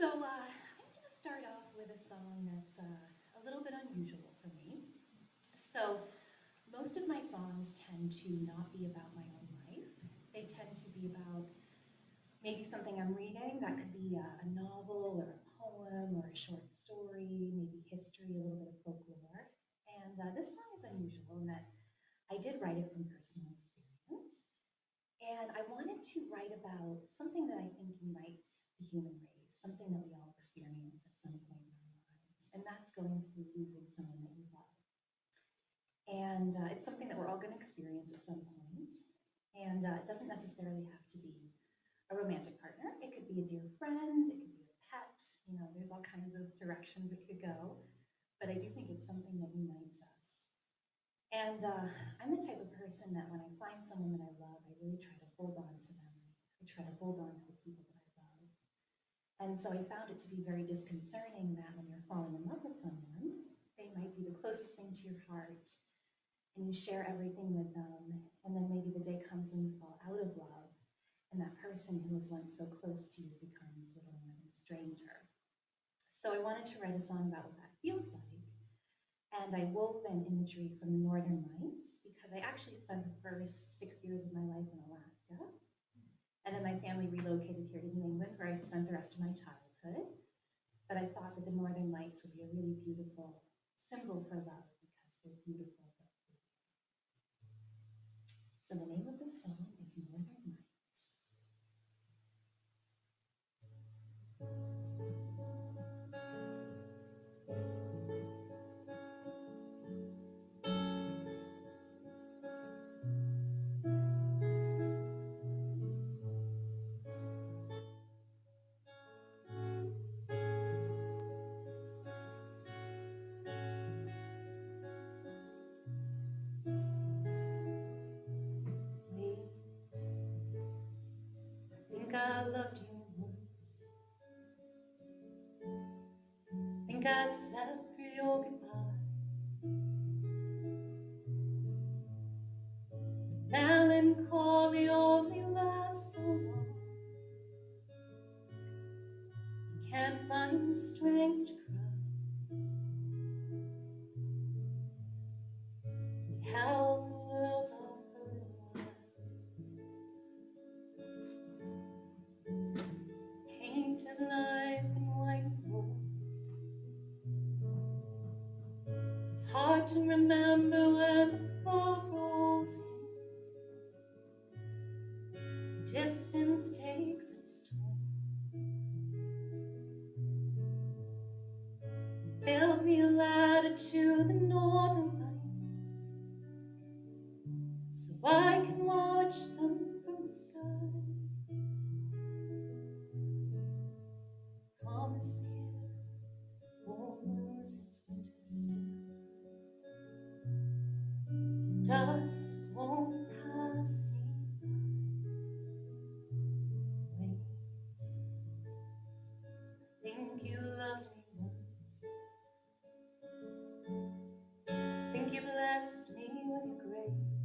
So I'm going to start off with a song that's a little bit unusual for me. So most of my songs tend to not be about my own life. They tend to be about maybe something I'm reading. That could be a novel or a poem or a short story, maybe history, a little bit of folklore. And this song is unusual in that I did write it from personal experience. And I wanted to write about something that I think unites the human race, something that we all experience at some point in our lives, and that's going through losing someone that you love. And it's something that we're all going to experience at some point, and it doesn't necessarily have to be a romantic partner. It could be a dear friend, it could be a pet, you know, there's all kinds of directions it could go, but I do think it's something that unites us. And I'm the type of person that when I find someone that I love, I really try to hold on to them. I try to hold on to the people that I love. And so I found it to be very disconcerting that when you're falling in love with someone, they might be the closest thing to your heart, and you share everything with them, and then maybe the day comes when you fall out of love, and that person who was once so close to you becomes little more than a stranger. So I wanted to write a song about what that feels like. And I wove in imagery from the Northern Lights because I actually spent the first 6 years of my life in Alaska. And then my family relocated here to New England where I spent the rest of my childhood. But I thought that the Northern Lights would be a really beautiful symbol for love because they're beautiful. So the name of this song is Northern Lights. I loved you once. Think I slept through your goodbye. Melancholy only lasts so long. You can't find the strength to cry. We held the world off for a little while. Painted life in white and gold. It's hard to remember when the fog rolls in. The distance takes its toll. Build me a ladder to the northern lights, so I can watch them from the sky. Promise the air won't lose its winter still. Dusk won't pass me by. Wait, think you loved me once. Think you blessed me with your grace.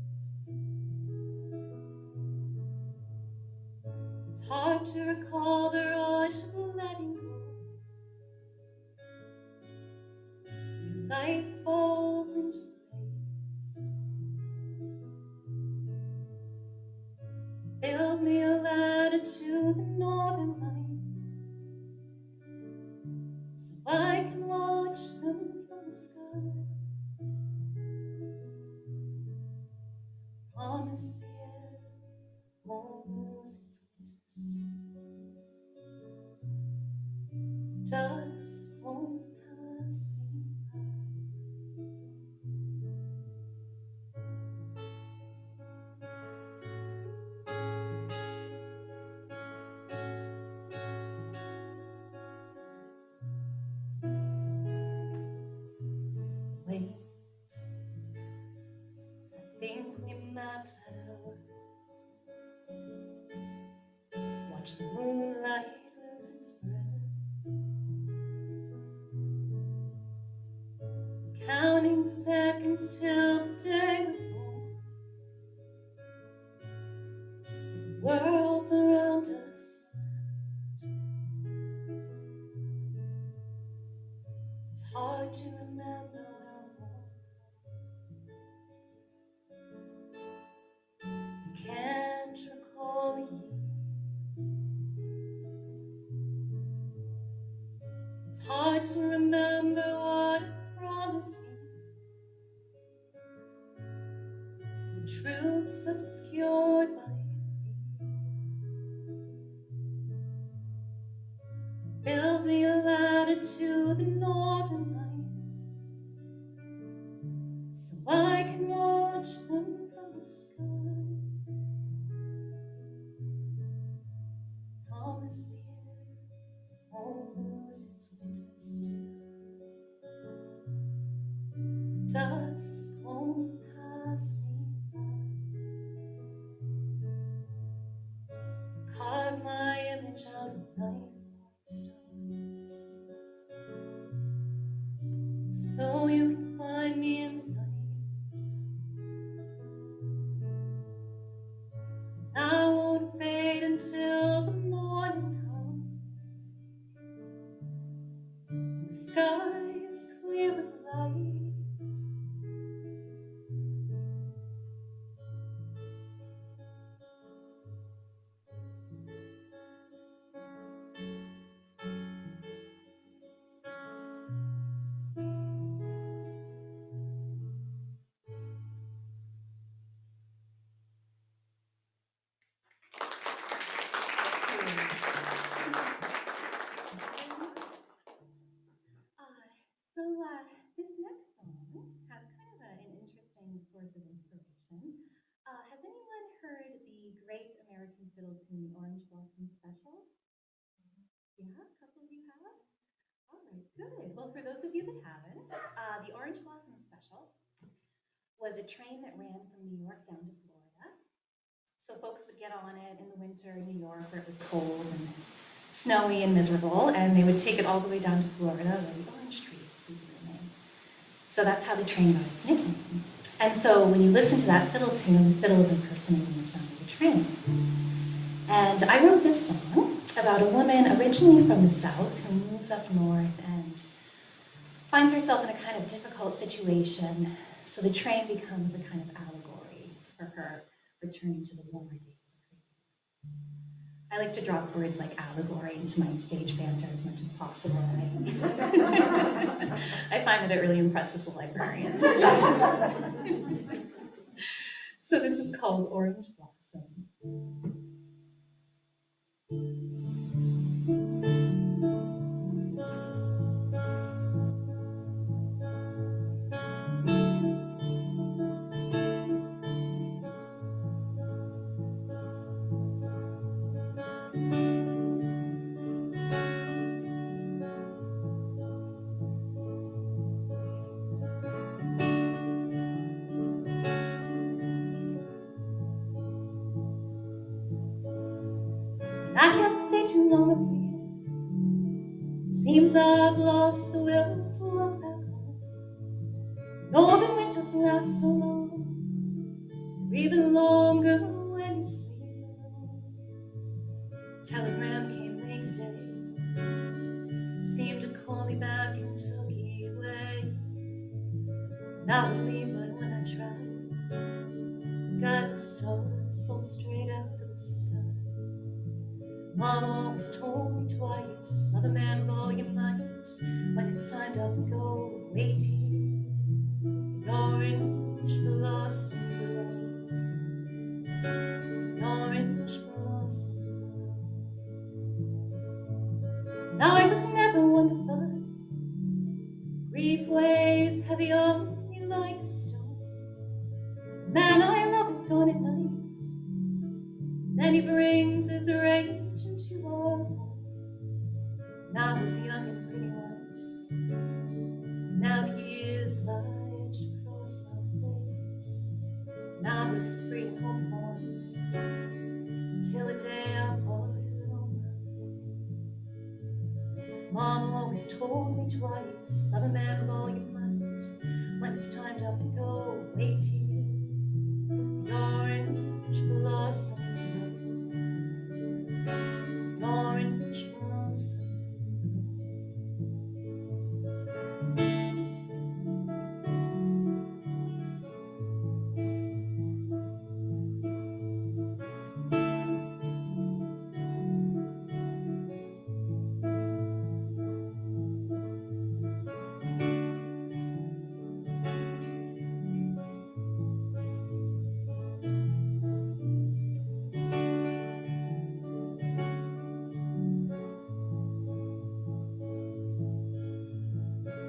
It's hard to recall the rush of letting go. Your light falls into place. Build me a ladder to the northern lights, so I can watch them from the sky. Promise the air won't lose its winter still. Dusk won't pass me by. Wait, I think we matter. Watch the moonlight lose its breath. Counting seconds till the day was born. world around us. It's hard to remember where I was. Can't recall the year. It's hard to remember what a promise is. The truth's obscured by fear. Build me a ladder to the northern lights, so I can watch them from the sky. Promise the air won't lose its winter still. Dusk won't pass me by. Carve my image out of life stars, so you can find me in the night. I won't fade until the morning comes. The sky is clear with light. This next song has kind of an interesting source of inspiration. Has anyone heard the great American fiddle tune, the Orange Blossom Special? Yeah, a couple of you have? All right, good. Well, for those of you that haven't, the Orange Blossom Special was a train that ran from New York down to Florida. So folks would get on it in the winter in New York where it was cold and snowy and miserable, and they would take it all the way down to Florida where the orange trees would be blooming. So that's how the train got its nickname. And so when you listen to that fiddle tune, the fiddle is impersonating the sound of the train. And I wrote this song about a woman originally from the South who moves up north and finds herself in a kind of difficult situation. So the train becomes a kind of allegory for her returning to the warmer days. I like to drop words like allegory into my stage banter as much as possible. I find that it really impresses the librarians. So this is called Orange Blossom. I can't stay too long up here. It seems I've lost the will to walk back home. Northern winters last so long, they're even longer when you sleep alone. Telegram came late today. It seemed to call me back Kentucky way. And I would leave, but when I tried, God, the stars fall straight out of the sky. Mama always told me twice, love a man with all your might. When it's time to up and go, wait here, the orange blossom grow. Orange blossom grow. And I was never one to fuss. Grief weighs heavy on me like a stone. The man I love is gone at night. Then he brings his rage into our home. And I was young and pretty once. Now the years have etched across my face. And I was free and home once, till the day I parted on my way. Mama always told me twice, love a man with all your might. When it's time to up and go, wait here, the orange blossom.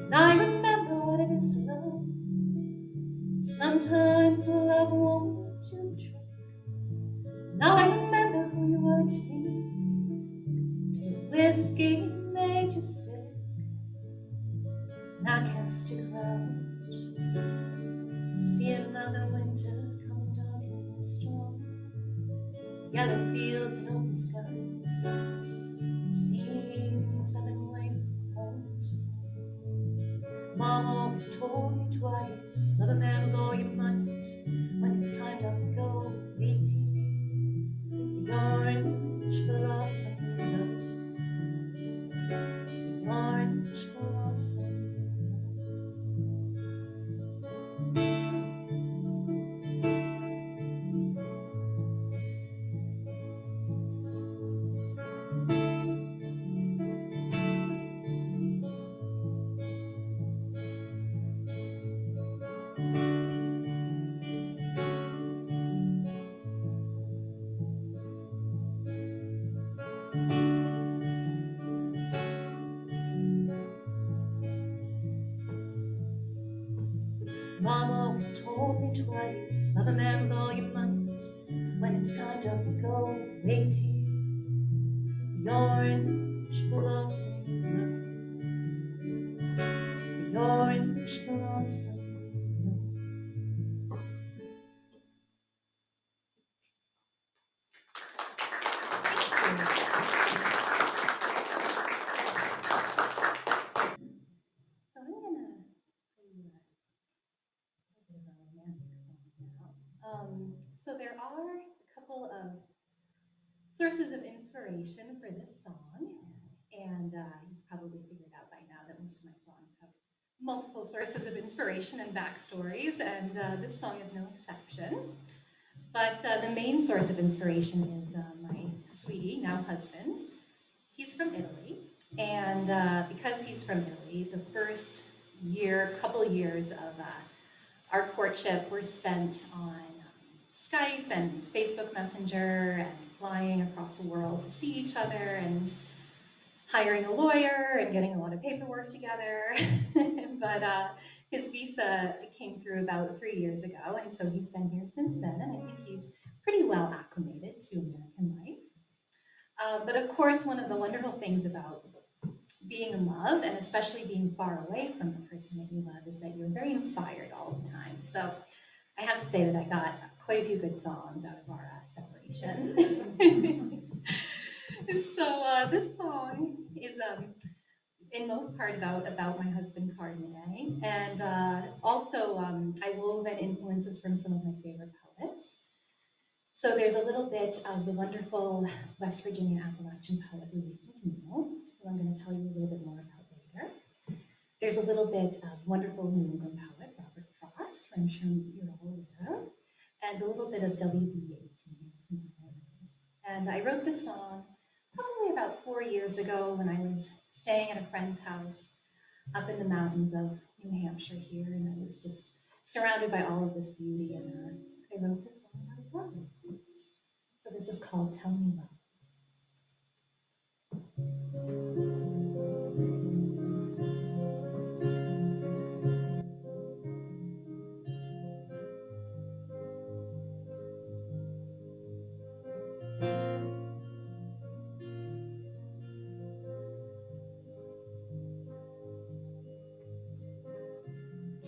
And I remember what it is to love. Sometimes love won't do the trick. Now I remember who you were to me, till whiskey made you sick. And I can't stick around, see another winter come dark and strong. Yellow fields and open skies, it seems I've been waiting for home too. Mom always told me twice, love a man with all your might. When it's time to go, 18, the orange blossom, the orange blossom. Mom always told me twice, love a man with all your might. When it's time to go, 18, the orange blossom, the orange blossom. So I'm gonna play you a bit of a romantic song now. So there are a couple of sources of inspiration for this song, and you've probably figured out by now that most of my songs have multiple sources of inspiration and backstories, and this song is no exception. But the main source of inspiration is my sweetie, now husband. He's from Italy, and because he's from Italy, the first couple years of our courtship were spent on Skype and Facebook Messenger and flying across the world to see each other and hiring a lawyer and getting a lot of paperwork together. But his visa came through about 3 years ago, and so he's been here since then, and I think he's pretty well acclimated to American life. But of course, one of the wonderful things about being in love, and especially being far away from the person that you love, is that you're very inspired all the time. So I have to say that I got quite a few good songs out of our separation. So this song is in most part about my husband Cardinet, and also I wove in influences from some of my favorite poets. So there's a little bit of the wonderful West Virginia Appalachian poet Louise McNeill, who I'm going to tell you a little bit more about later. There's a little bit of wonderful New England poet Robert Frost, who I'm sure you're all aware of, and a little bit of W.B. Yeats in here. And I wrote this song probably about 4 years ago when I was staying at a friend's house up in the mountains of New Hampshire here, and I was just surrounded by all of this beauty, and I wrote this song about love. So this is called Tell Me Love.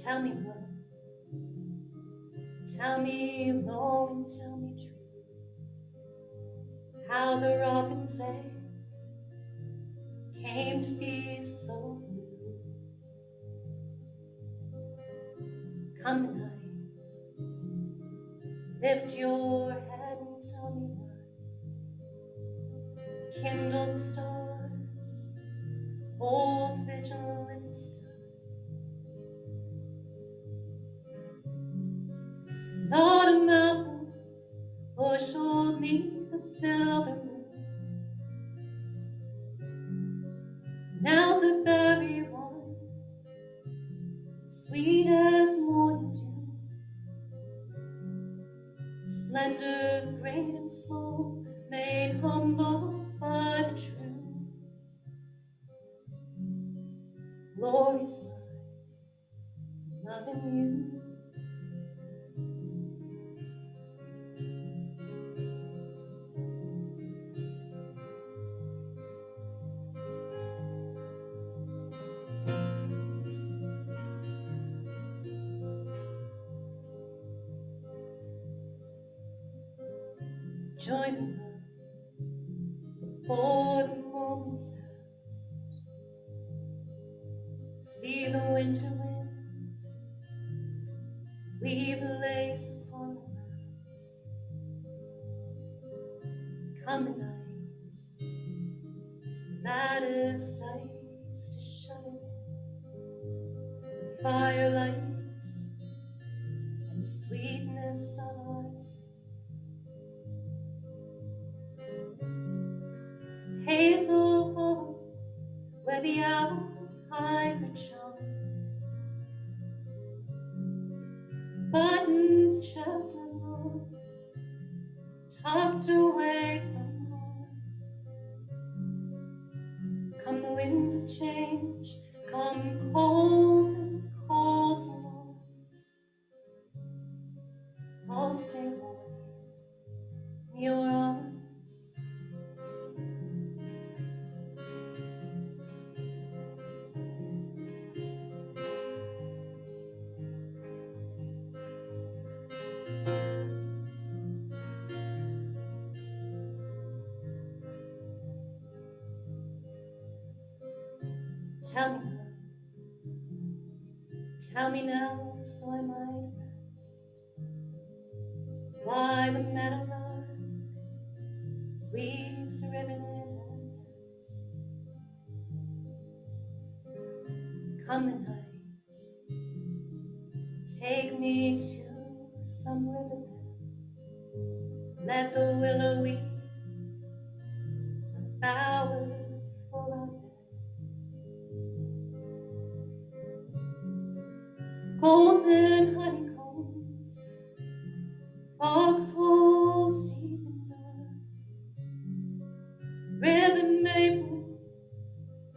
Tell me love, tell me low and tell me true, how the robin's egg came to be so blue. Come tonight, lift your head and tell me why kindled stars hold vigil in the sky. Autumn apples bushel neath the silver moon, knelt a berry one, sweet as morning dew. Splendors great and small, made humble by the true. Glories mine, Join me now before the moment's past. See the winter wind weave lace upon the grass. Come the night, latticed ice to shudder in the firelight and sweetness of our sea. Hazel hollow, where the owl hides her charms, buttons, chestnut lawns, tucked away from harm. Come the winds of change, come cold and cold storms. I'll stay warm in your arms. Tell me now, so I might rest, why the meadowlark weaves a ribbon in her nest. Come the night, take me to some riverbed, let the willow weep a bower for our bed. Golden honeycombs, foxholes deep and dark, ribbon maples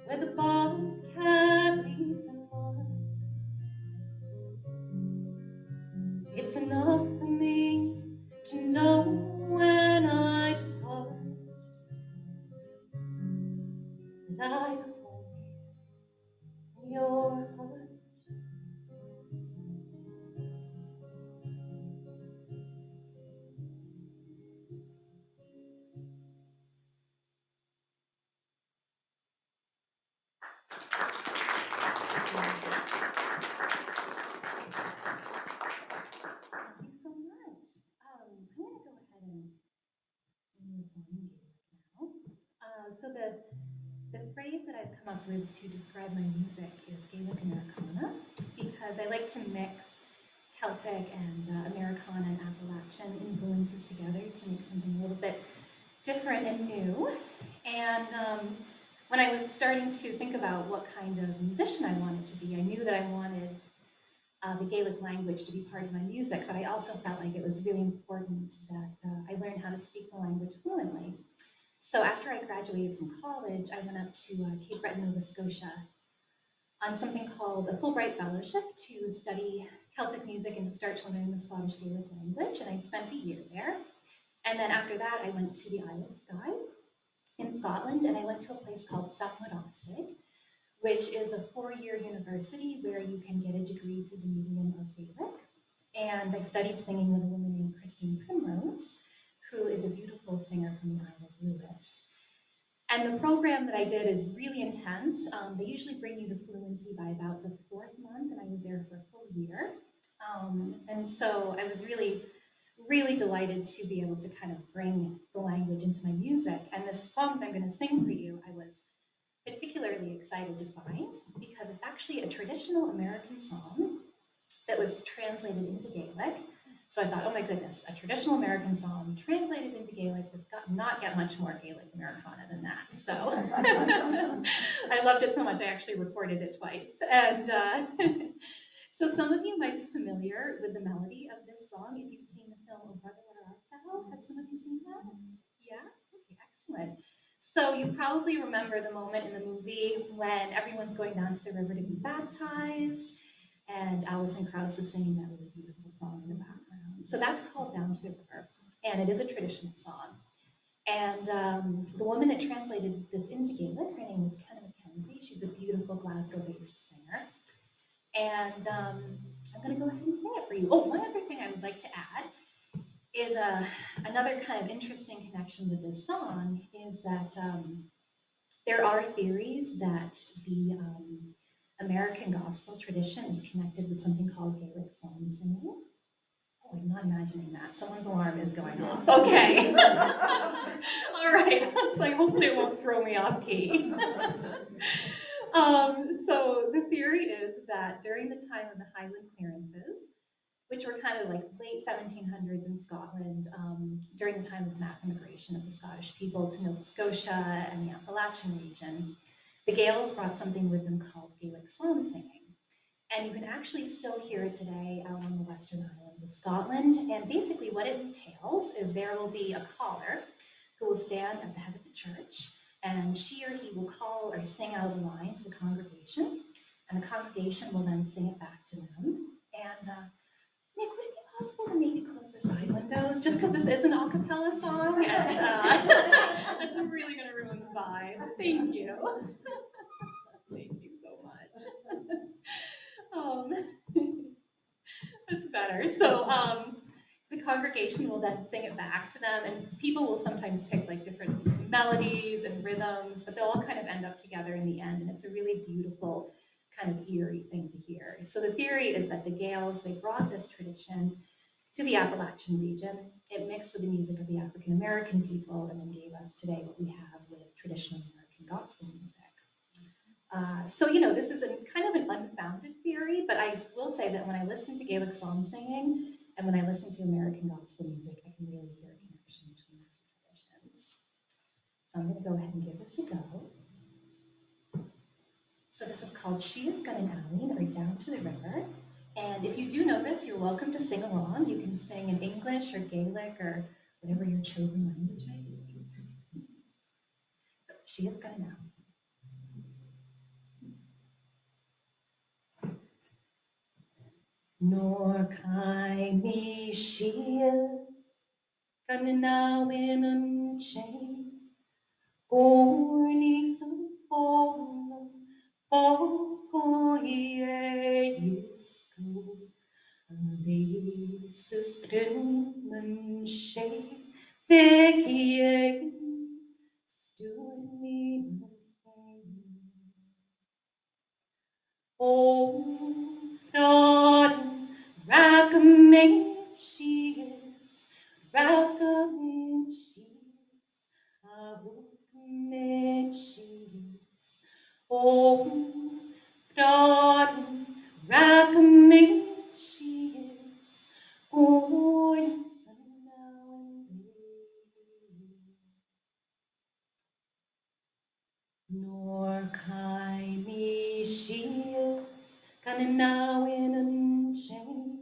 where the bobcat leaves a mark. It's enough for me to know when I depart that I am home here in your heart. So the phrase that I've come up with to describe my music is Gaelic Americana, because I like to mix Celtic and Americana and Appalachian influences together to make something a little bit different and new. And when I was starting to think about what kind of musician I wanted to be, I knew that I wanted the Gaelic language to be part of my music, but I also felt like it was really important that I learn how to speak the language fluently. So after I graduated from college, I went up to Cape Breton, Nova Scotia on something called a Fulbright Fellowship to study Celtic music and to start to learn the Scottish Gaelic language, and I spent a year there. And then after that, I went to the Isle of Skye in Scotland, and I went to a place called Celtic, which is a 4-year university where you can get a degree through the medium of Gaelic. And I studied singing with a woman named Christine Primrose, who is a beautiful singer from the Isle of Lewis. And the program that I did is really intense. They usually bring you to fluency by about the 4th month, and I was there for a full year. And so I was really, really delighted to be able to kind of bring the language into my music. And this song that I'm going to sing for you, I was particularly excited to find because it's actually a traditional American song that was translated into Gaelic. So I thought, oh my goodness, a traditional American song translated into Gaelic does not get much more Gaelic Americana than that. So I loved it so much, I actually recorded it twice. And so some of you might be familiar with the melody of this song if you've seen the film O Brother, Where Art Thou? Have some of you seen that? Yeah? Okay, excellent. So you probably remember the moment in the movie when everyone's going down to the river to be baptized, and Alison Krauss is singing that really beautiful song in the background. So that's called Down to the River, and it is a traditional song. And the woman that translated this into Gaelic, her name is Kenna Mackenzie. She's a beautiful Glasgow-based singer. And I'm going to go ahead and sing it for you. Oh, one other thing I would like to add is another kind of interesting connection with this song is that there are theories that the American gospel tradition is connected with something called Gaelic psalm singing. Oh, I'm not imagining that. Someone's alarm is going off. Okay. All right. So hopefully it won't throw me off key. So the theory is that during the time of the Highland clearances, which were kind of like late 1700s in Scotland, during the time of mass immigration of the Scottish people to Nova Scotia and the Appalachian region, the Gaels brought something with them called Gaelic psalm singing. And you can actually still hear it today out on the Western Highlands of Scotland. And basically what it entails is there will be a caller who will stand at the head of the church, and she or he will call or sing out a line to the congregation, and the congregation will then sing it back to them. And Nick, would it be possible to maybe close the side windows, just because this is an a cappella song, and that's really going to ruin the vibe. Thank you. Thank you so much. That's better. So the congregation will then sing it back to them, and people will sometimes pick like different melodies and rhythms, but they'll all kind of end up together in the end, and it's a really beautiful kind of eerie thing to hear. So the theory is that the Gaels, they brought this tradition to the Appalachian region. It mixed with the music of the African American people, and then gave us today what we have with traditional American gospel music. So, you know, this is kind of an unfounded theory, but I will say that when I listen to Gaelic psalm singing and when I listen to American gospel music, I can really hear a connection between the two traditions. So I'm going to go ahead and give this a go. So this is called She is Gunninalleen, or Down to the River. And if you do know this, you're welcome to sing along. You can sing in English or Gaelic or whatever your chosen language may be. So She is Gunninalleen. Nor kai mi shias Gunninalleen unchained, Gorny some fallen, Fogo Yesko, Lises Brunman shade, Becky stood me. Oh, God, Rakamate she is, Rakamate she is, Rakamate she is. Oh, God, Rakamate she is, going now and then. Nor kai mi she is, Gunninalleen unchained,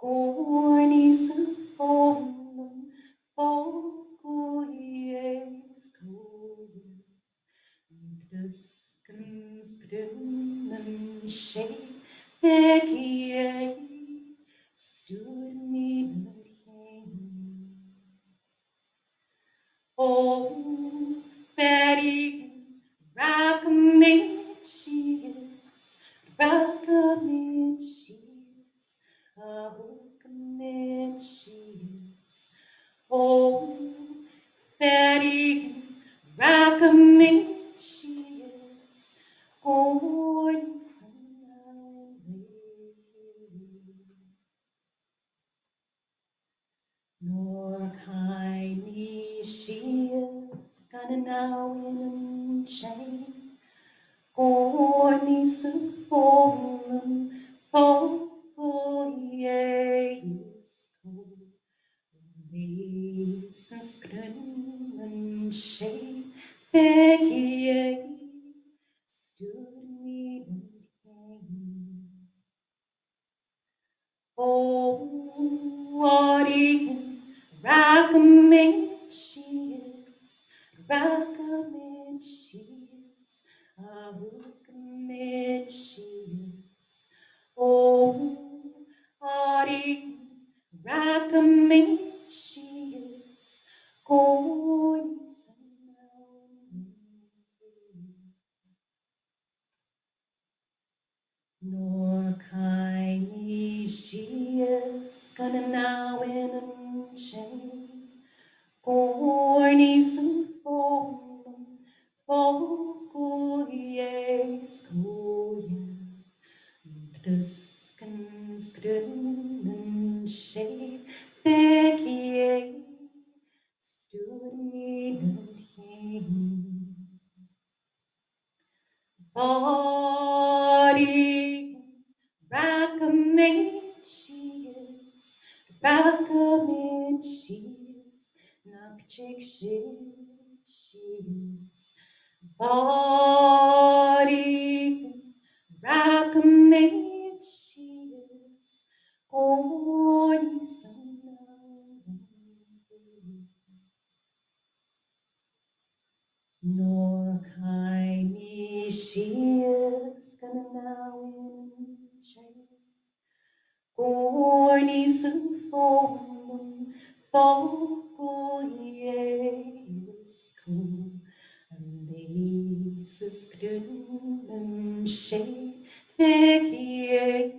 Gorny some fallen, Fogo Yesko, Duskens Brunnen shade, Becky stood me looking. Oh, Betty, Rakamate she is, Rakamate she is, Rakamate she is. Oh, Betty, Rakamate she is, going somewhere. Nor kai mi she is, Gunninalleen unchained, Gorny some fallen, Fogo Yesko, Lises Brunman shade, Becky stood me looking. Oh, what Rakamate she is, Rakamate she is, Rakamate she is. Oh, Rakamate she is, going somewhere. Nor kai mi she is, Gunninalleen Body acclaimed she is, Gordy nor kindly she is gonna now in shade. Gordy form is cool. Basis grünen Shade, Fäckie,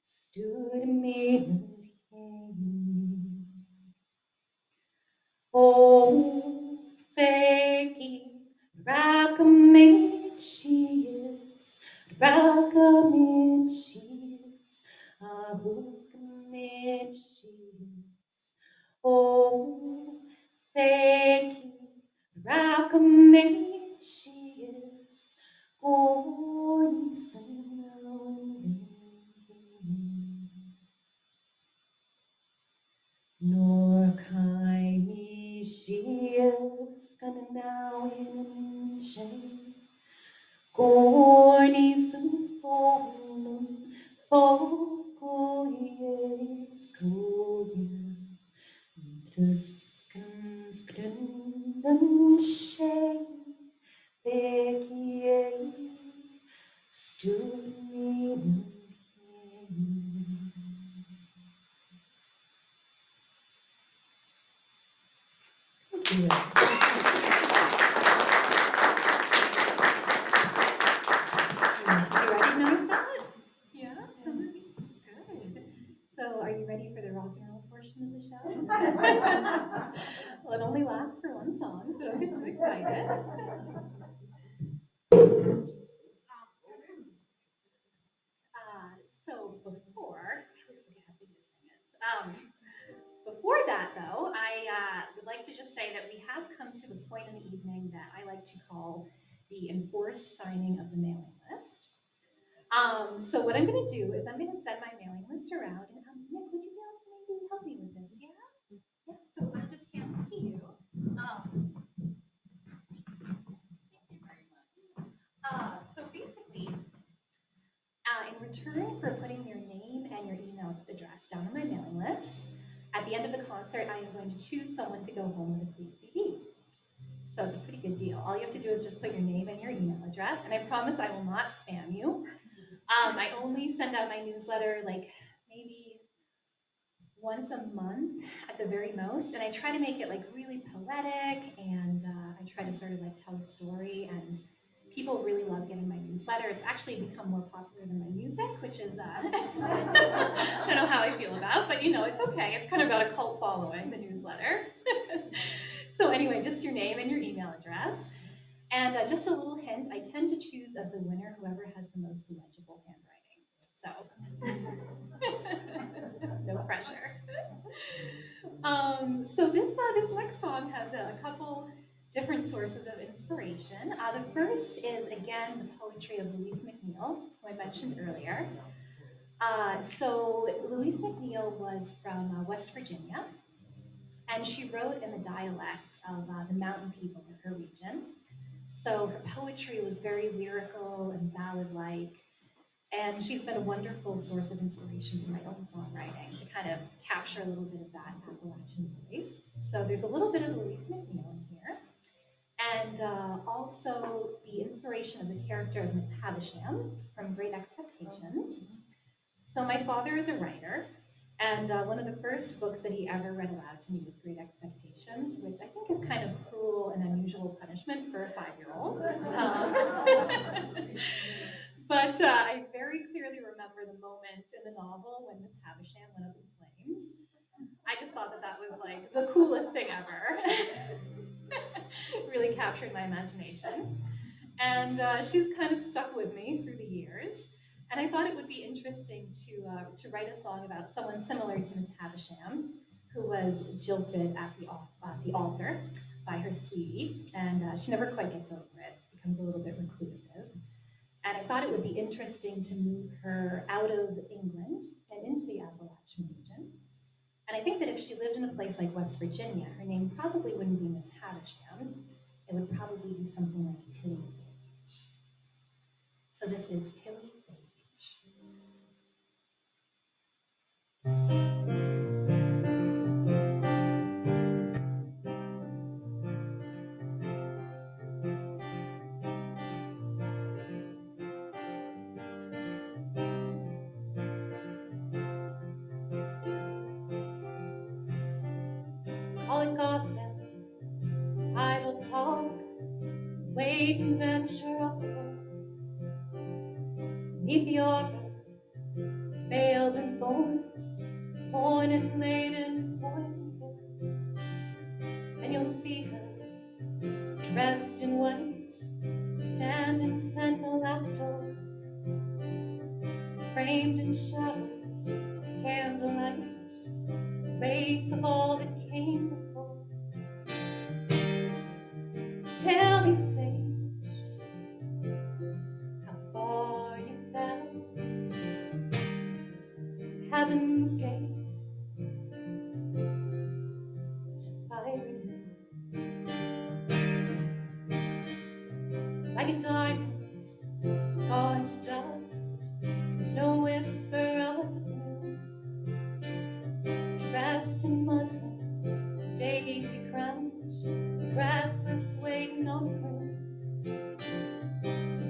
stood me Oh, Fäckie, Rackamate she is, Rackamate she is, Ahookamate she is. Oh, Fäckie, Rackamate she is, Gordy nor kindly she is gonna now in shame. Gordy formen Fogoyes Goya Truskens grünen Shade Bekie stood me Thank you. You recognize that? Yeah? Somebody? Good. So are you ready for the rock and roll portion of the show? Well, it only lasts for one song, so don't get too excited. So before, I always forget how big this thing is. Before that, though, I would like to just say that we have come to the point in the evening that I like to call the enforced signing of the mailing list. So what I'm going to do is I'm going to send my mailing list around, and Nick, would you be able to maybe help me with this? Yeah? Yeah. So I'll just hand this to you. Thank you very much. So basically, in return for putting your name and your email address down on my mailing list, at the end of the concert, I am going to choose someone to go home with a free CD. So it's a pretty good deal. All you have to do is just put your name and your email address, and I promise I will not spam you. I only send out my newsletter like maybe once a month at the very most, and I try to make it like really poetic, and I try to sort of like tell a story, and people really love getting my newsletter. It's actually become more popular than my music, which is, I don't know how I feel about, but you know, it's okay. It's kind of got a cult following, the newsletter. So anyway, just your name and your email address. And just a little hint, I tend to choose as the winner whoever has the most legible handwriting. So, no pressure. So this next song has a couple different sources of inspiration. The first is, again, the poetry of Louise McNeill, who I mentioned earlier. So Louise McNeill was from West Virginia, and she wrote in the dialect of the mountain people of her region. So her poetry was very lyrical and ballad-like, and she's been a wonderful source of inspiration for my own songwriting to kind of capture a little bit of that Appalachian voice. So there's a little bit of Louise McNeill in here, and also the inspiration of the character of Miss Havisham from Great Expectations. So my father is a writer, and one of the first books that he ever read aloud to me was Great Expectations, which I think is kind of cruel and unusual punishment for a 5-year-old. But I very clearly remember the moment in the novel when Miss Havisham went up in flames. I just thought that was like the coolest thing ever. It really captured my imagination. And she's kind of stuck with me through the years. And I thought it would be interesting to write a song about someone similar to Miss Havisham, who was jilted at the altar by her sweetie, and she never quite gets over it, becomes a little bit reclusive. And I thought it would be interesting to move her out of England and into the Appalachian region. And I think that if she lived in a place like West Virginia, her name probably wouldn't be Miss Havisham. It would probably be something like Tilly Sage. So this is Tilly Sage. Call it gossip, idle talk, wait and venture upward. Neath the arbor, veiled in thorns, hornet laden, poison filled. And you'll see her, dressed in white, stand in sentinel lap door, framed in shadows, candlelight, wraith of all that came before. Tell me, sage, how far you fell, heaven's gates to fiery hell. Like a diamond gone to dust, there's no whisper of the blue. Dressed in muslin, daisy crowned, breathless waiting on prune.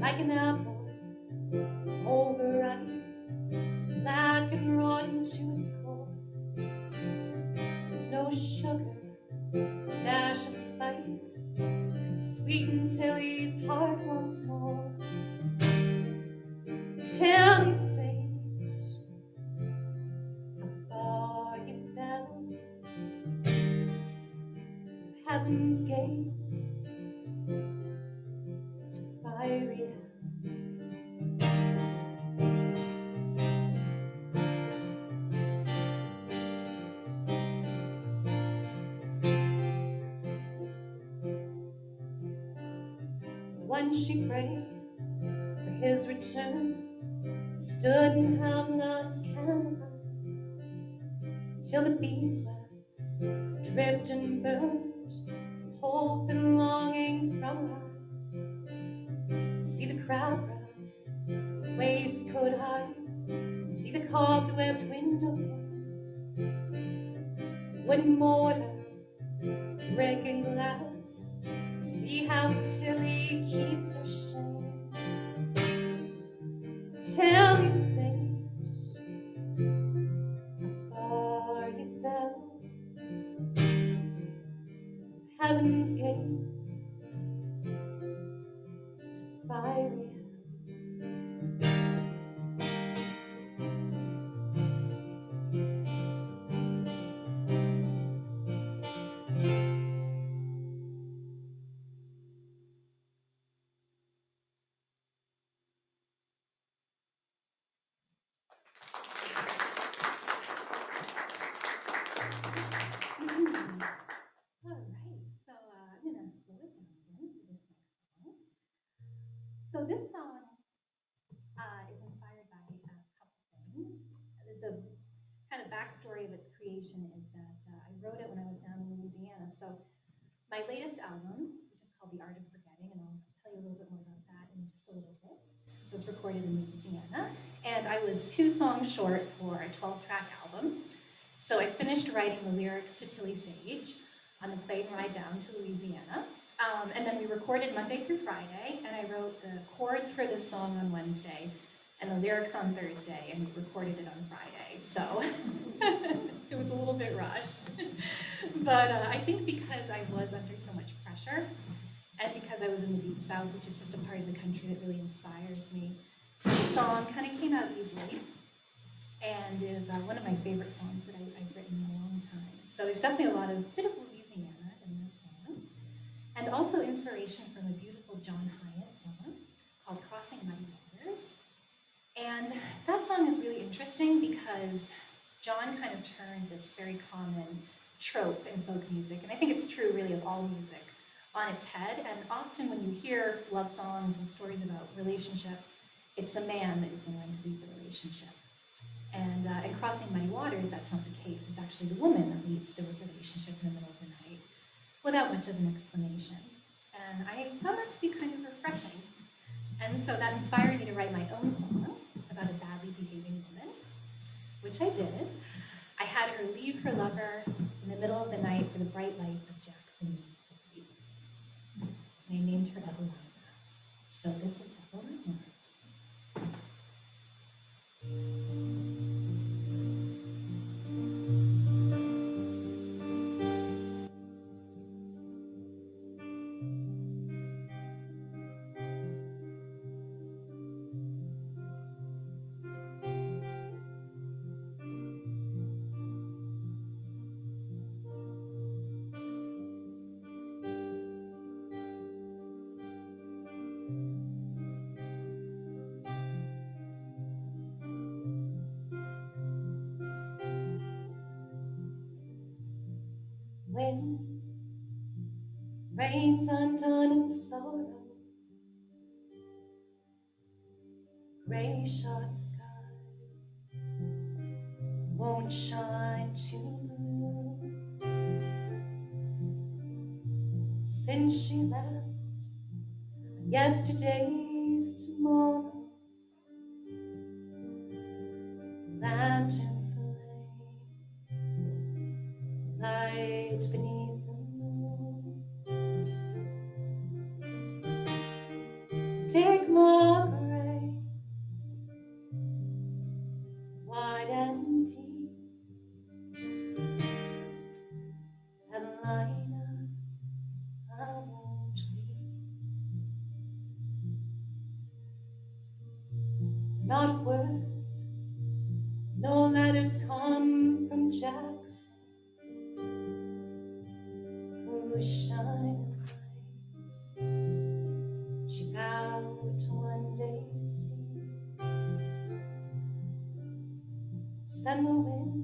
Like an apple overripe, black and rotten to its core. There's no sugar, dash of spice, can sweeten Tilly's heart once more. Tell me, sage, how far you fell, heaven's gates to fiery hell. Once she prayed for his return, stood and held love's candlelight, till the beeswax dripped and burned, hope and longing from her eyes. See the crab-grass, waistcoat high, see the cobwebbed window panes, wooden mortar, brick and glass, see how Tilly keeps her shame. Tell me, sage, how far you fell, heaven's gates to fiery hell. I'm going to slow it down again for this next song. So this song is inspired by a couple things. The kind of backstory of its creation is that I wrote it when I was down in Louisiana. So my latest album, which is called The Art of Forgetting, and I'll tell you a little bit more about that in just a little bit, was recorded in Louisiana. And I was 2 songs short for a 12-track album. So I finished writing the lyrics to Tilly Sage on the plane ride down to Louisiana. And then we recorded Monday through Friday, and I wrote the chords for this song on Wednesday, and the lyrics on Thursday, and we recorded it on Friday. So it was a little bit rushed. But I think because I was under so much pressure, and because I was in the Deep South, which is just a part of the country that really inspires me, the song kind of came out easily, and is one of my favorite songs that I've written in a long time. So there's definitely a lot of bit of Louisiana in this song, and also inspiration from a beautiful John Hyatt song called Crossing Muddy Waters. And that song is really interesting because John kind of turned this very common trope in folk music, and I think it's true really of all music, on its head. And often when you hear love songs and stories about relationships, it's the man that is the one to lead the relationship. And in Crossing Muddy Waters, that's not the case. It's actually the woman that leads the relationship in the middle of the night without much of an explanation. and I found that to be kind of refreshing. And so that inspired me to write my own song about a badly behaving woman, which I did. I had her leave her lover in the middle of the night for the bright lights of Jackson, Mississippi. And I named her Evelina. So this is Evelina. Wind rains undone in sorrow, gray shot sky won't shine too blue. Since she left yesterday's tomorrow, lantern flame, light beneath the moon. Take my grave, wide and deep, Evelina, I won't weep. Not word, no letters come from Jackson, whose shining lights she vowed to one day see. Send the wind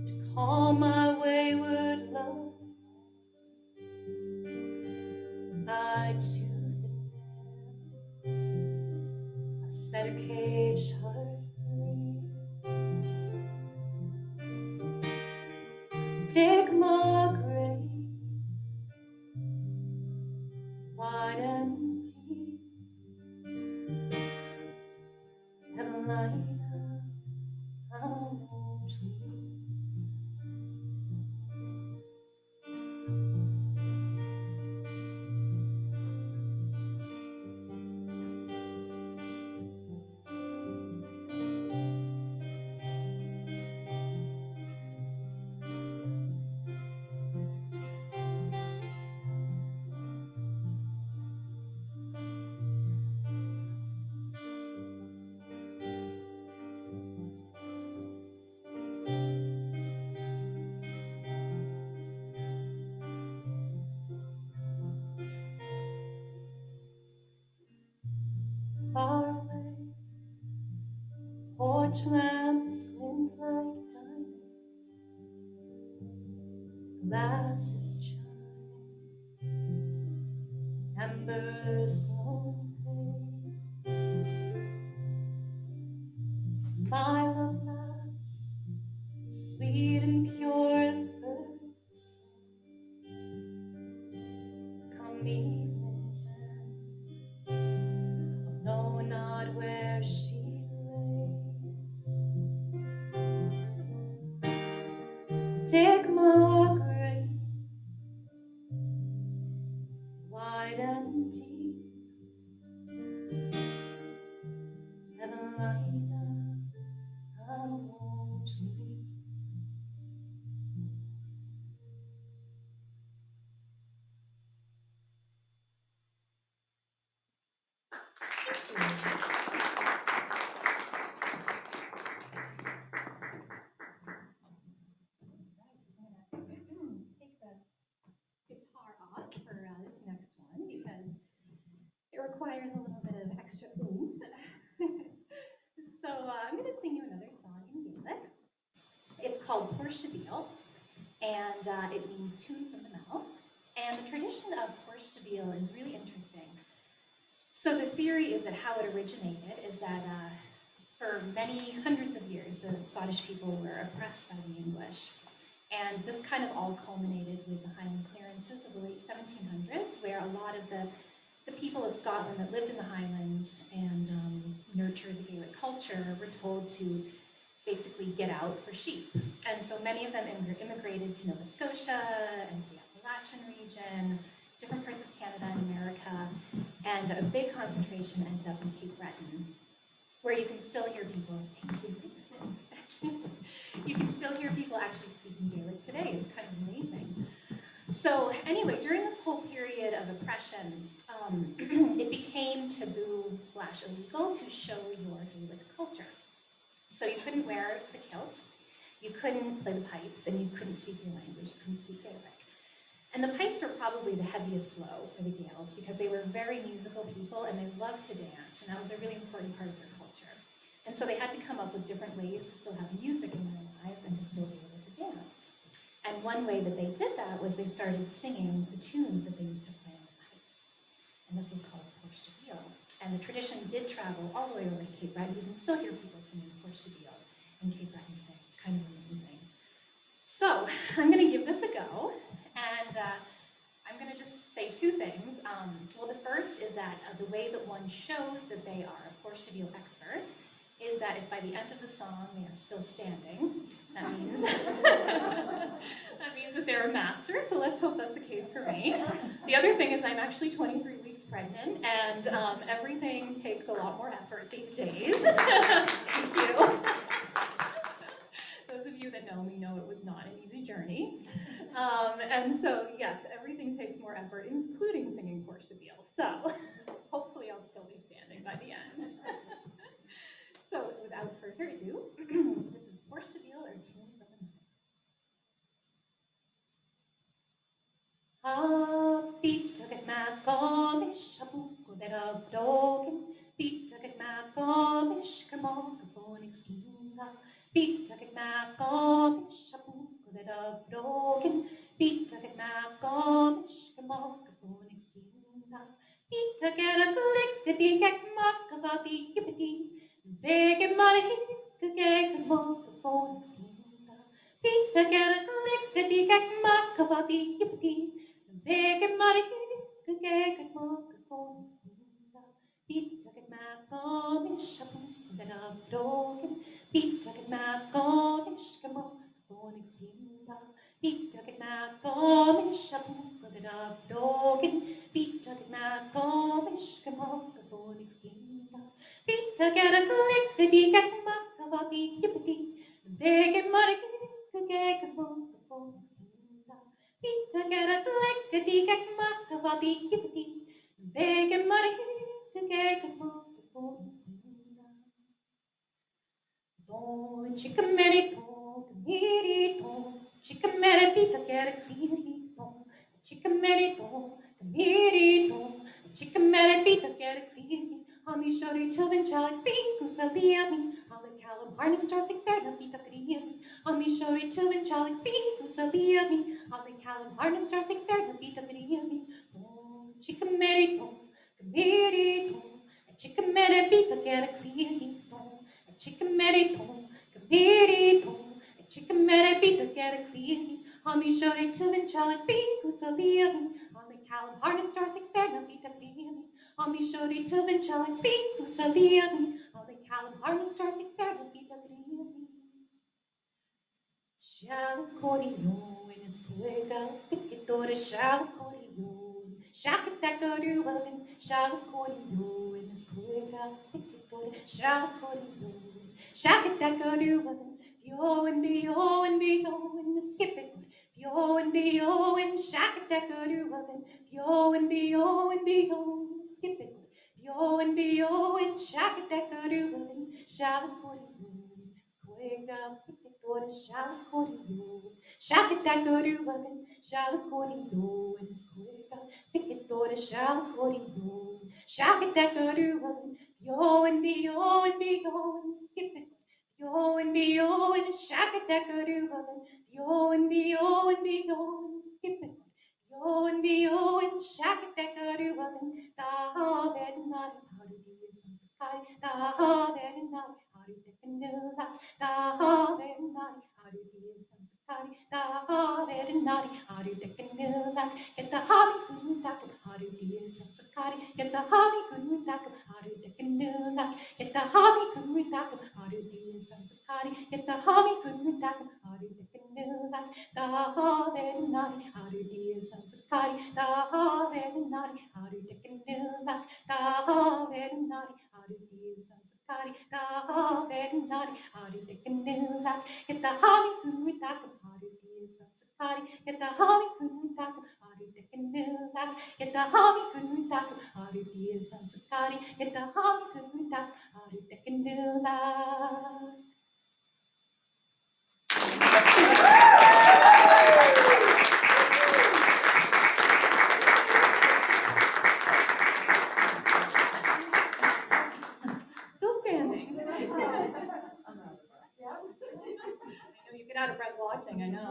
to calm my wayward love, I to the dam, I set a caged heart free. Take my grave, wide and deep, Evelina, I won't weep. Far away, porch lamps glint like diamonds, glasses chime, embers glow pale. My love laughs, sweet and pure as birds. Come evening's end, I'll know not where she lays. Take my grave, wide and deep, Evelina, I won't weep. Take the guitar off for this next one because it requires a little bit of extra oomph. So I'm going to sing you another song in Gaelic. It's called Porch and it means tune from the mouth. And the tradition of Porch is really interesting. So the theory is that how it originated is that for many hundreds of years, the Scottish people were oppressed by the English. And this kind of all culminated with the Highland clearances of the late 1700s, where a lot of the people of Scotland that lived in the Highlands and nurtured the Gaelic culture were told to basically get out for sheep. And so many of them immigrated to Nova Scotia and to the Appalachian region, different parts of Canada and America, and a big concentration ended up in Cape Breton, where you can still hear people, you can still hear people actually speaking Gaelic today. It's kind of amazing. So anyway, during this whole period of oppression, it became taboo/illegal to show your Gaelic culture. So you couldn't wear the kilt, you couldn't play the pipes, and you couldn't speak your language, you couldn't speak Gaelic. And the pipes were probably the heaviest blow for the Gaels because they were very musical people and they loved to dance, and that was a really important part of their culture. And so they had to come up with different ways to still have music in their lives and to still be able to dance. And one way that they did that was they started singing the tunes that they used to play on the pipes. And this was called Porch de Beal. And the tradition did travel all the way over to Cape Breton. You can still hear people singing Porch de Beal in Cape Breton today. It's kind of amazing. So I'm going to give this a go. And I'm going to just say two things. Well, the first is that the way that one shows that they are a Porch de Beal expert is that if by the end of the song they are still standing, that means that means that they're a master. So let's hope that's the case for me. The other thing is I'm actually 23 weeks pregnant, and everything takes a lot more effort these days. Thank you. Those of you that know me know it was not an easy journey. And so, yes, everything takes more effort, including singing Porch de Beal. So hopefully I'll still be standing by the end. So without further ado, this is Porch de Beal, or Tune from the Night. Beat-a-get ma-gomish, a-book that a broken. Beat-a-get ma-gomish, kermog-a-phonic skinga. Beat-a-get ma-gomish, a-book that a broken. Beat-a-get ma-gomish, kermog-a-phonic skinga. Beat-a-get-a-glick-a-dee-get-mok-a-ba-dee-yippity. Big money, get more for skinda. Peter get a lick, the get mark of a yippity. Big money, get more for skinda. Peter get my gomish, that a broken. Peter get my gomish, come on, for skinda. Peter get my gomish, that a broken. Peter get my gomish, come on, for skinda. Peter get a click, the D get mark of a yippity. Big money, get more for skinda. Peter get a click, the D get mark of a yippity. Big money, get more for skinda. Bon, chicken many bon, meaty bon, chicken many Peter get a clean bon, chicken many bon, meaty bon, chicken many Peter get a clean. Ami shori children child speak who saliami. Alle callum harness star sig fair beat up riami. Ami shori children child speak who saliami. Alle callum harness star sig fair beat up riami. Oh, chicken mary tom, committee tom, a chicken mary beat up get a clean tom, a chicken mary tom, committee tom, a chicken mary beat up get a clean. Ami shori children child speak who saliami. Alle callum harness star sig fair beat up riami. Ami shori children child speak who saliami. Alle callum harness star sig fair beat up riami. Shall cori no in his cuega, picketore shall cori no. Shacket that go do oven, shall cori no in his cuega, picketore shall cori no. Shacket that go do oven, yo and be yo and be yo and the skip it. Yo and be yo and shacket that go do oven, yo and be yo and be yo. Skip it, yo and be yo and shacket that go do oven, shall cori no. Squega, picketore shall cori no. Shacket that go do oven, shall cori no. And squega, picketore shall cori no. Shacket that go do oven, yo and be yo and be yo and skip it. Yo and be yo and shacket that go do oven, yo and be yo and be yo and skip it. Yo and be yo and shacket that go do oven, da bed not how to do it some sky, da bed not how to take a new life, da bed not how to do it some sky, da get the hobby good with that haru de canoe that get the hobby good with that haru the sons of Kari get the hobby good with that haru de canoe that the hobby naughty haru the sons of Kari the hobby naughty haru de canoe that the hobby naughty haru the sons of Kari the hobby naughty haru de canoe that get the hobby good with that haru the sons of Kari get the hobby good with that haru de canoe that get the hobby good with that haru the sons of Kari get the hobby good with that haru de canoe that. Still standing. I know you get out of breath watching, I know.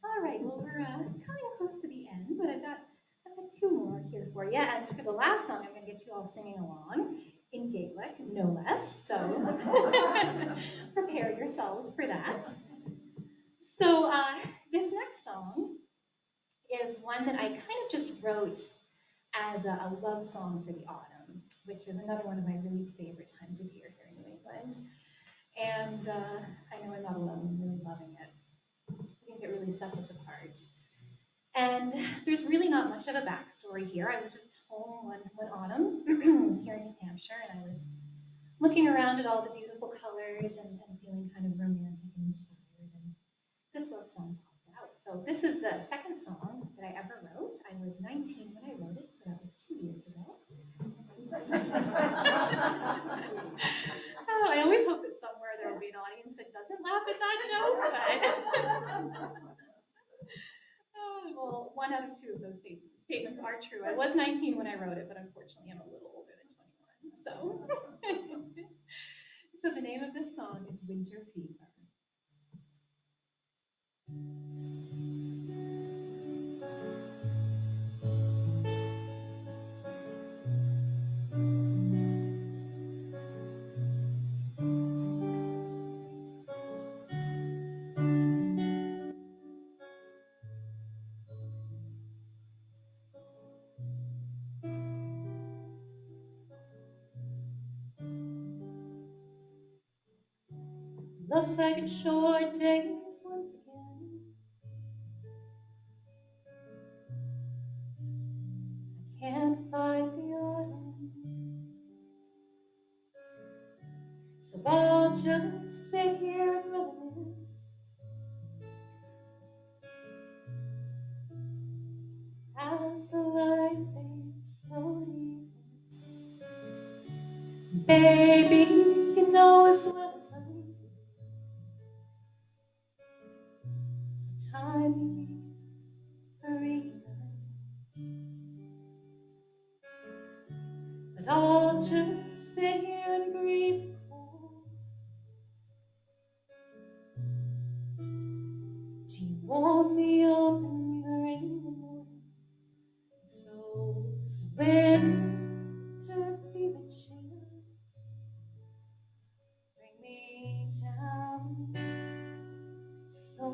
All right, well, we're coming close to the end, but I've got two more here for you. And for the last song, I'm going to get you all singing along in Gaelic, no less. So prepare yourselves for that. So this next song is one that I kind of just wrote as a love song for the autumn, which is another one of my really favorite times of year here in New England. And I know I'm not alone in really loving it. I think it really sets us apart. And there's really not much of a backstory here. I was just home one autumn here in New Hampshire, and I was looking around at all the beautiful colors and feeling kind of romantic and inspired. And this love song popped out. So this is the second song that I ever wrote. I was 19 when I wrote it, so that was 2 years ago. Oh, I always hope that somewhere there will be an audience that doesn't laugh at that joke, but well, 1 out of 2 of those statements are true. I was 19 when I wrote it, but unfortunately I'm a little older than 21. So the name of this song is Winter Fever. Looks like it's short days once again. I can't fight the autumn, so I'll just sit here and reminisce as the light fades slowly. Baby, you know as well as I do, it's the time of year for rewrite. But I'll just sit here and breathe cold. Do you want me up in your rain morning? So winter fever chills bring me down so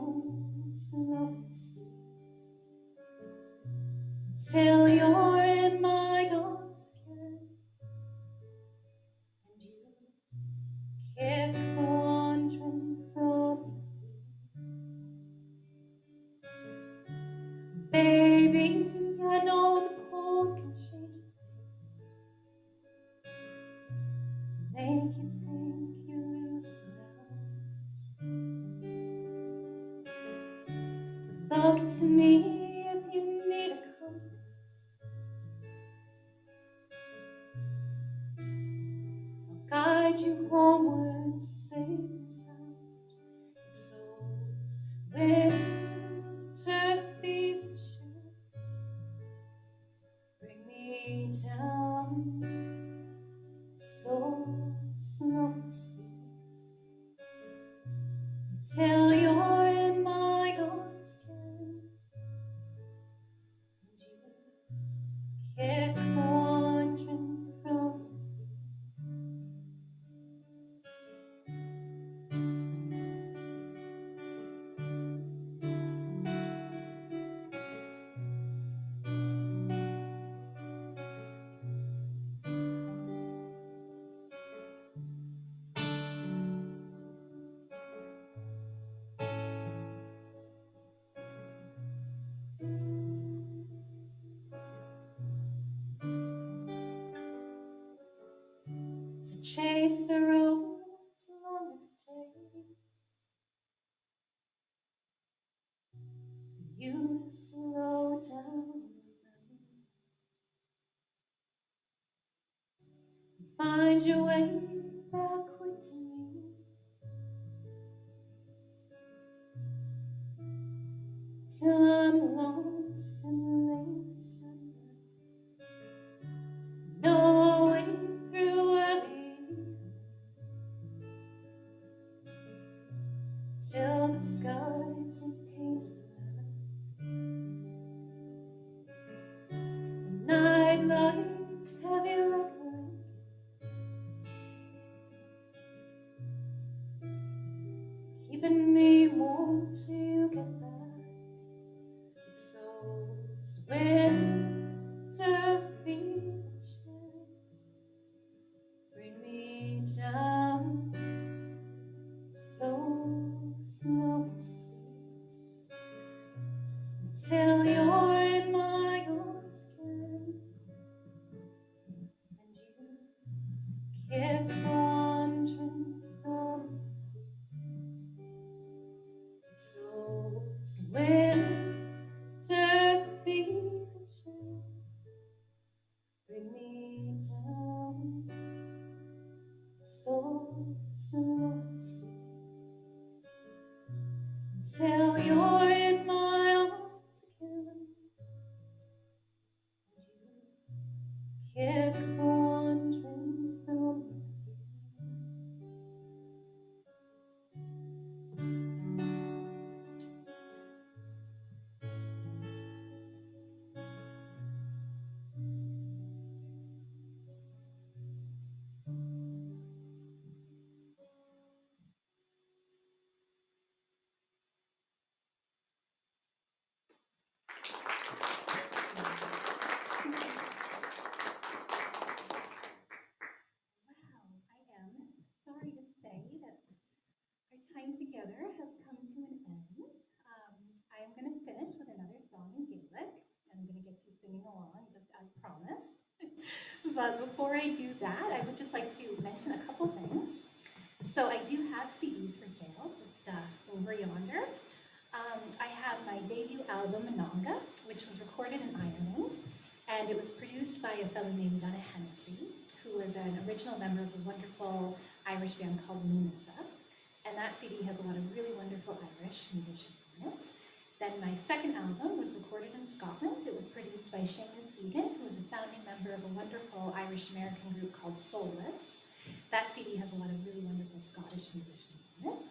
slow and sweet till you're in my arms again, and you kick the wandering from me. Baby, I know the cold can change its face, make you think you lose ground. Look to me if you need a compass, I'll guide you homeward safe and sound. It's those winter fever chills bring me down so slow and sweet till you're in my arms again, and you kick the wandering from me. slow down. Find your way backward to me. Till I'm lost in late December. No way through early. Till the skies are painted black. The night lights heavy like rain. Keeping me warm till you get back. It's those winter feelings bring me down, so slow and sweet, until you're in my arms again, and you keep wandering from me. It's those winter feelings bring me down, so slow and sweet, until you're in my arms again, and you keep wandering from me. Sorry to say that our time together has come to an end. I'm going to finish with another song in Gaelic, and I'm going to get you singing along just as promised. But before I do that, I would just like to mention a couple things. So I do have CDs for sale, just over yonder. I have my debut album, Nanga, which was recorded in Ireland, and it was produced by a fellow named Donna Hennessy, who was an original member of a wonderful Irish band called Lunasa. And that CD has a lot of really wonderful Irish musicians in it. Then my second album was recorded in Scotland. It was produced by Seamus Egan, who was a founding member of a wonderful Irish American group called Soulless. That CD has a lot of really wonderful Scottish musicians in it.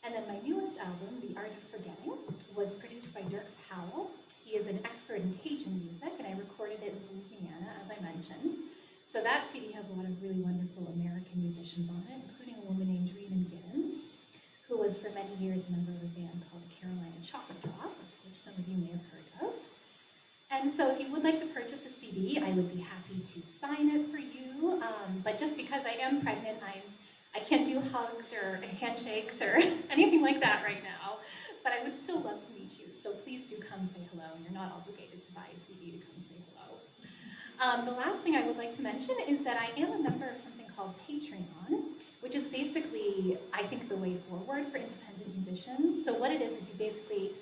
And then my newest album, The Art of Forgetting, was produced by Dirk Powell. He is an expert in Cajun music, and I recorded it in Louisiana, as I mentioned. So that CD has a lot of really wonderful American musicians on it, including a woman named Rhiannon Giddens, who was for many years a member of a band called the Carolina Chocolate Drops, which some of you may have heard of. And so if you would like to purchase a CD, I would be happy to sign it for you. But just because I am pregnant, I can't do hugs or handshakes or anything like that right now. But I would still love to meet you. So please do come say hello. You're not obligated to buy a CD to come say hello. The last thing I would like to mention is that I am a member of something called Patreon, which is basically, I think, the way forward for independent musicians. So what it is you basically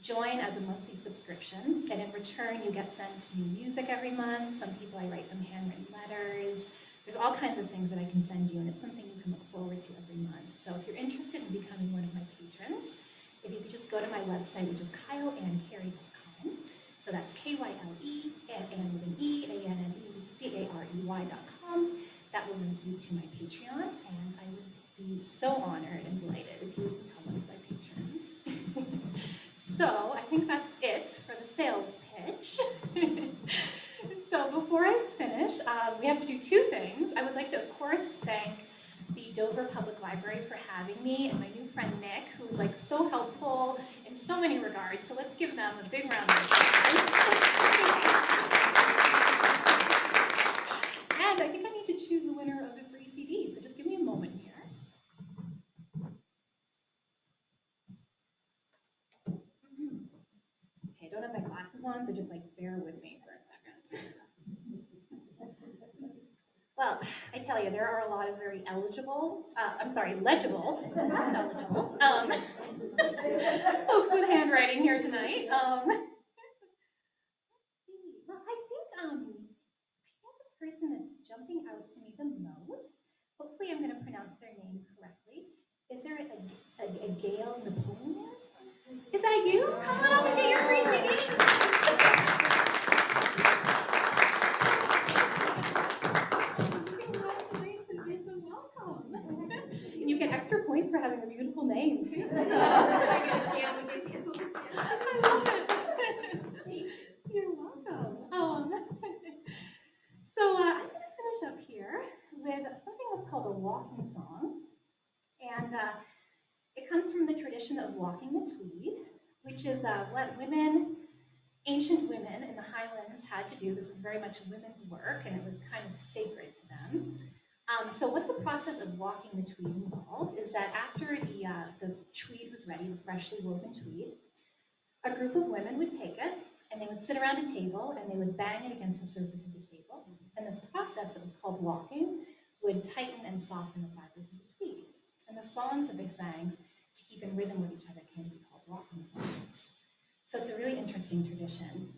join as a monthly subscription, and in return you get sent new music every month. Some people, I write them handwritten letters. There's all kinds of things that I can send you, and it's something you can look forward to every month. So if you're interested in becoming one of my patrons, if you could just go to my website, which is kyleandcarey.com. So that's K-Y-L-E, and with an E, A-N-N-E-C-A-R-E-Y.com. That will link you to my Patreon, and I would be so honored and delighted if you would become one of my patrons. So I think that's it for the sales pitch. So before I finish, we have to do two things. I would like to, of course, thank the Dover Public Library for having me, and my new friend Nick, who was like so helpful in so many regards. So let's give them a big round of applause. And I think I need to choose the winner of the free CD, so just give me a moment here. Okay, I don't have my glasses on, so just like bear with me for a second. Well, I tell you, there are a lot of very legible, not eligible, folks with handwriting here tonight. jumping out to me the most, hopefully I'm going to pronounce their name correctly. Is there a Gail Napoleon? Is that you? Come on, look at your free singing. Congratulations, you're so welcome. And you get extra points for having a beautiful name, too. So, I love it. You're welcome. So I'm going to finish up here with something that's called a walking song. And it comes from the tradition of walking the Tweed, which is what ancient women in the Highlands had to do. This was very much women's work, and it was kind of sacred to them. So what the process of walking the Tweed involved is that after the Tweed was ready, the freshly woven Tweed, a group of women would take it, and they would sit around a table, and they would bang it against the surface of the table. And this process that was called walking would tighten and soften the fibers of the Tweed. And the songs that they sang to keep in rhythm with each other came to be called walking songs. So it's a really interesting tradition.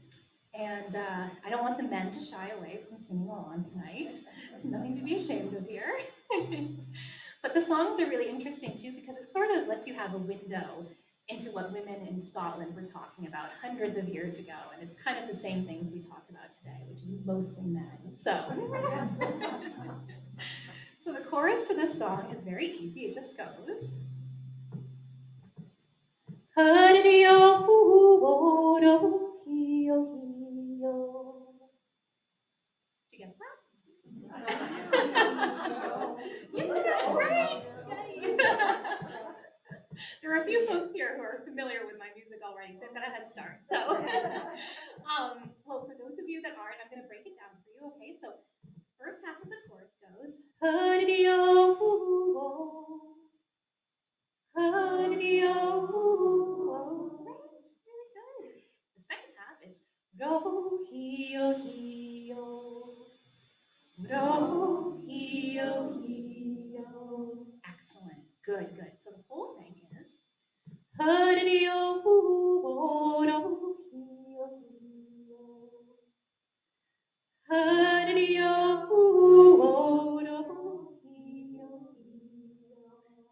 And I don't want the men to shy away from singing along tonight. Nothing to be ashamed of here. But the songs are really interesting too because it sort of lets you have a window into what women in Scotland were talking about hundreds of years ago. And it's kind of the same things we talk about today, which is mostly men. So, so the chorus to this song is very easy. It just goes. Did you get that? Yeah, that's great. There are a few folks here who are familiar with my music already, so I've got a head start. So, well, for those of you that aren't, I'm going to break it down for you. Okay, so first half of the chorus goes. Great, really good. The second half is ro hio hio, ro hio hio. Excellent. Good, good. So the whole thing is ro hio hio.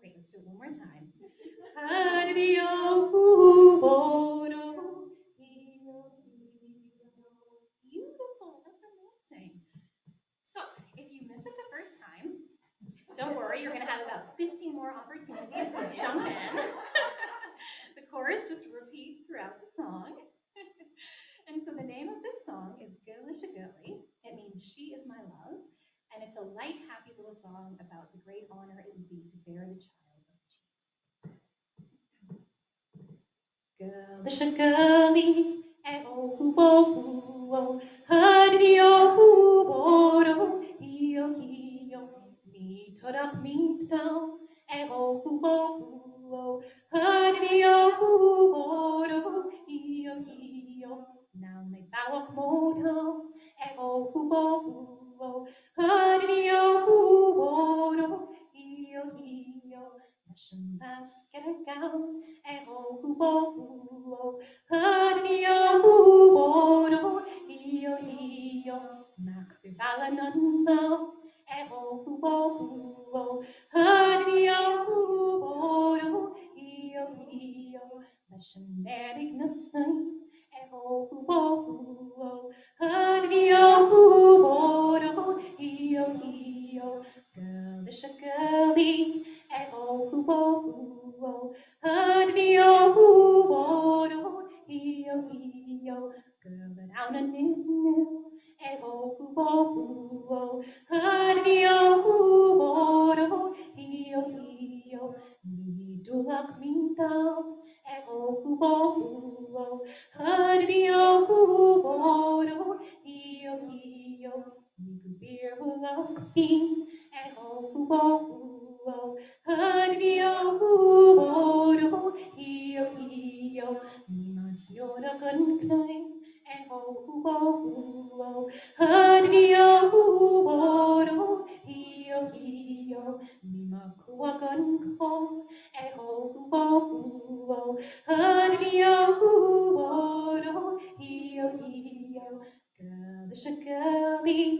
Great, let's do it one more time. Beautiful, that's amazing. So, if you miss it the first time, don't worry, you're going to have about 15 more opportunities to jump in. The chorus just repeats throughout the song. And so the name of this song is Gaelic Americana. It means she is my love. And it's a light, happy little song about the great honor it would be to bear the child of Jesus. Gaelic Americana, e o huo, hadio huo, hio hio, mi todak mi down, e o huo, hadio huo, hio hio. Now my bawak moto, e o huo, hadio huo, hio hio. Nation basket gown, e o huo, hadio huo, hio hio. Mac bibala nunno, e o huo, hadio huo, hio hio. Nation berignassen. Oh, hadio huo, hio hio, Gaelic girlie. Oh, hadio huo, hio hio, girl down a nil. Oh, hadio huo, hio hio, mi dulak mi down. Oh, hadio huo, hio hio, mi beer hulak pin. Oh, hadio huo, hio hio, mi mas yoda gun klein. Oh, hadio huo, hio hio, mi ma kua gun kong. Oh, hadio huo, hio hio, Gaelic girlie.